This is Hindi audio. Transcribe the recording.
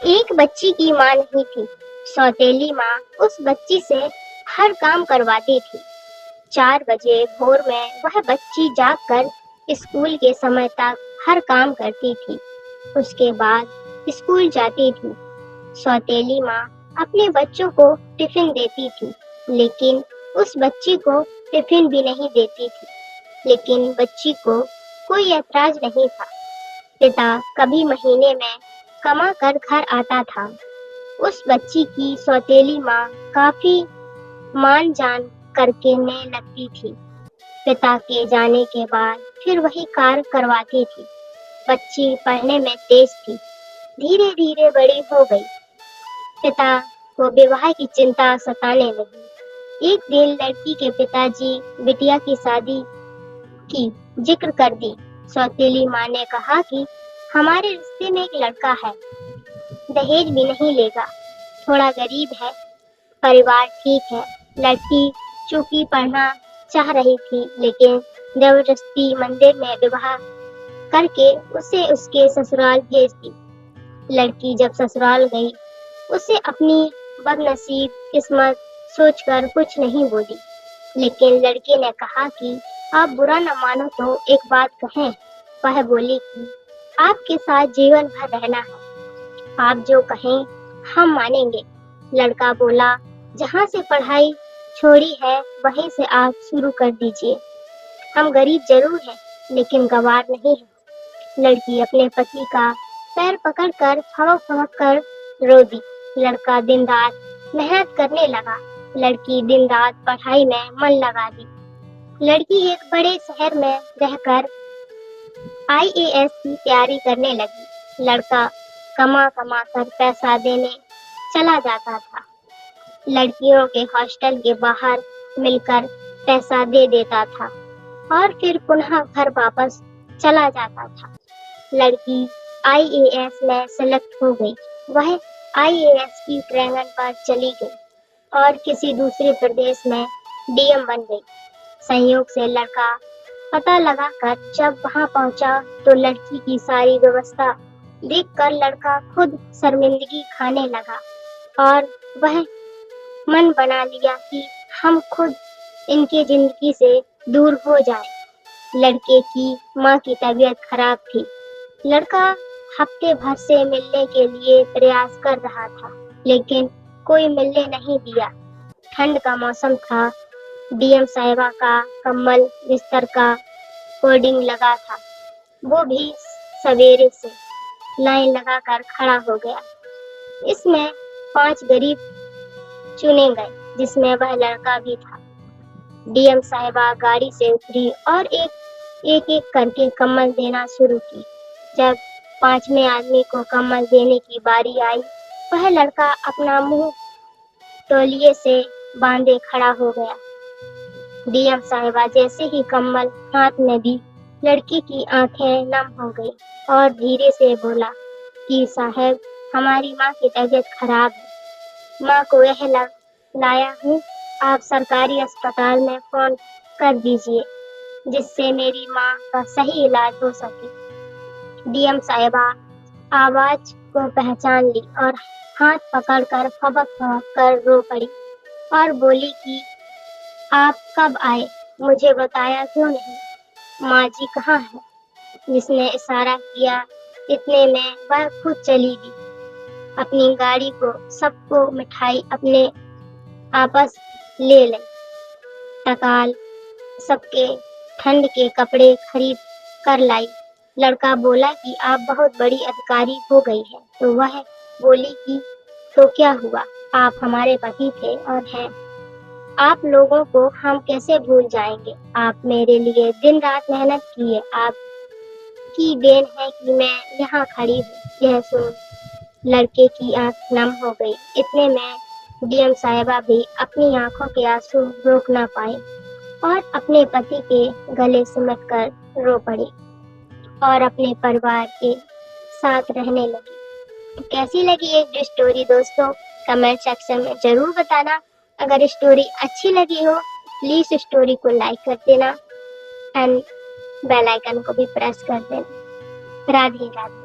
एक बच्ची की माँ नहीं थी। सौतेली माँ उस बच्ची से हर काम करवाती थी। 4 बजे भोर में वह बच्ची जागकर स्कूल के समय तक हर काम करती थी। उसके बाद स्कूल जाती थी। सौतेली माँ अपने बच्चों को टिफिन देती थी, लेकिन उस बच्ची को टिफिन भी नहीं देती थी। लेकिन बच्ची को कोई ऐतराज नहीं था। पिता कभी महीने में कमा कर घर आता था। उस बच्ची की सौतेली माँ काफी मान जान करने लगती थी। पिता के जाने के बाद फिर वही कार्य करवाती थी। बच्ची पढ़ने में तेज थी। धीरे धीरे बड़ी हो गई। पिता को विवाह की चिंता सताने लगी। एक दिन लड़की के पिताजी बिटिया की शादी की जिक्र कर दी। सौतेली माँ ने कहा कि हमारे रिश्ते में एक लड़का है, दहेज भी नहीं लेगा, थोड़ा गरीब है, परिवार ठीक है। लड़की चूंकि पढ़ना चाह रही थी, लेकिन जबरदस्ती मंदिर में विवाह करके उसे उसके ससुराल भेज दी। लड़की जब ससुराल गई, उसे अपनी बदनसीब किस्मत सोचकर कुछ नहीं बोली। लेकिन लड़के ने कहा कि आप बुरा न मानो तो एक बात कहें। वह बोली कि आपके साथ जीवन भर रहना है, आप जो कहें हम मानेंगे। लड़का बोला, जहाँ से पढ़ाई छोड़ी है वहीं से आप शुरू कर दीजिए। हम गरीब जरूर हैं, लेकिन गवार नहीं है। लड़की अपने पति का पैर पकड़कर फड़क फड़क कर रो दी। लड़का दिन रात मेहनत करने लगा। लड़की दिन रात पढ़ाई में मन लगा दी। लड़की एक बड़े शहर में रहकर आईएएस की तैयारी करने लगी। लड़का कमा कमा कर पैसा देने चला जाता था। लड़कियों के हॉस्टल के बाहर मिलकर पैसा दे देता था और फिर पुनः घर वापस चला जाता था। लड़की आईएएस में सेलेक्ट हो गई। वह आईएएस की ट्रेनिंग पर चली गई और किसी दूसरे प्रदेश में डीएम बन गई। संयोग से लड़का पता लगाकर जब वहां पहुंचा तो लड़की की सारी व्यवस्था देखकर लड़का खुद शर्मिंदगी खाने लगा और वह मन बना लिया कि हम खुद इनकी जिंदगी से दूर हो जाए। लड़के की माँ की तबीयत खराब थी। लड़का हफ्ते भर से मिलने के लिए प्रयास कर रहा था, लेकिन कोई मिलने नहीं दिया। ठंड का मौसम था। डीएम साहिबा का कम्बल बिस्तर का होर्डिंग लगा था। वो भी सवेरे से लाइन लगाकर खड़ा हो गया। इसमें 5 गरीब चुने गए, जिसमें वह लड़का भी था। डीएम साहिबा गाड़ी से उतरी और एक करके कम्बल देना शुरू की। जब 5वें आदमी को कम्बल देने की बारी आई, वह लड़का अपना मुंह तौलिए से बांधे खड़ा हो गया। डीएम साहिबा जैसे ही कम्बल हाथ में दी, लड़की की आंखें नम हो गई और धीरे से बोला कि साहब, हमारी माँ की तबीयत खराब है। माँ को यह लाया हूँ, आप सरकारी अस्पताल में फोन कर दीजिए जिससे मेरी माँ का सही इलाज हो सके। डीएम साहिबा आवाज को पहचान ली और हाथ पकड़कर फबक फबक कर रो पड़ी और बोली कि आप कब आए, मुझे बताया क्यों नहीं? माँ जी कहाँ है? जिसने इशारा किया, इतने में वह खुद चली गई। अपनी गाड़ी को सबको मिठाई अपने आपस ले ली। टकाल सबके ठंड के कपड़े खरीद कर लाई। लड़का बोला कि आप बहुत बड़ी अधिकारी हो गई है, तो वह बोली कि तो क्या हुआ, आप हमारे पति थे और हैं। आप लोगों को हम कैसे भूल जाएंगे? आप मेरे लिए दिन रात मेहनत किए, आपकी देन है कि मैं यहाँ खड़ी हूँ। यह सुन लड़के की आंख नम हो गई। इतने में डीएम साहिबा भी अपनी आंखों के आंसू रोक ना पाए और अपने पति के गले सिमट कर रो पड़ी और अपने परिवार के साथ रहने लगी। तो कैसी लगी ये स्टोरी दोस्तों? कमेंट सेक्शन में जरूर बताना। अगर स्टोरी अच्छी लगी हो, प्लीज स्टोरी को लाइक कर देना एंड बेल आइकन को भी प्रेस कर देना। राधे राधे।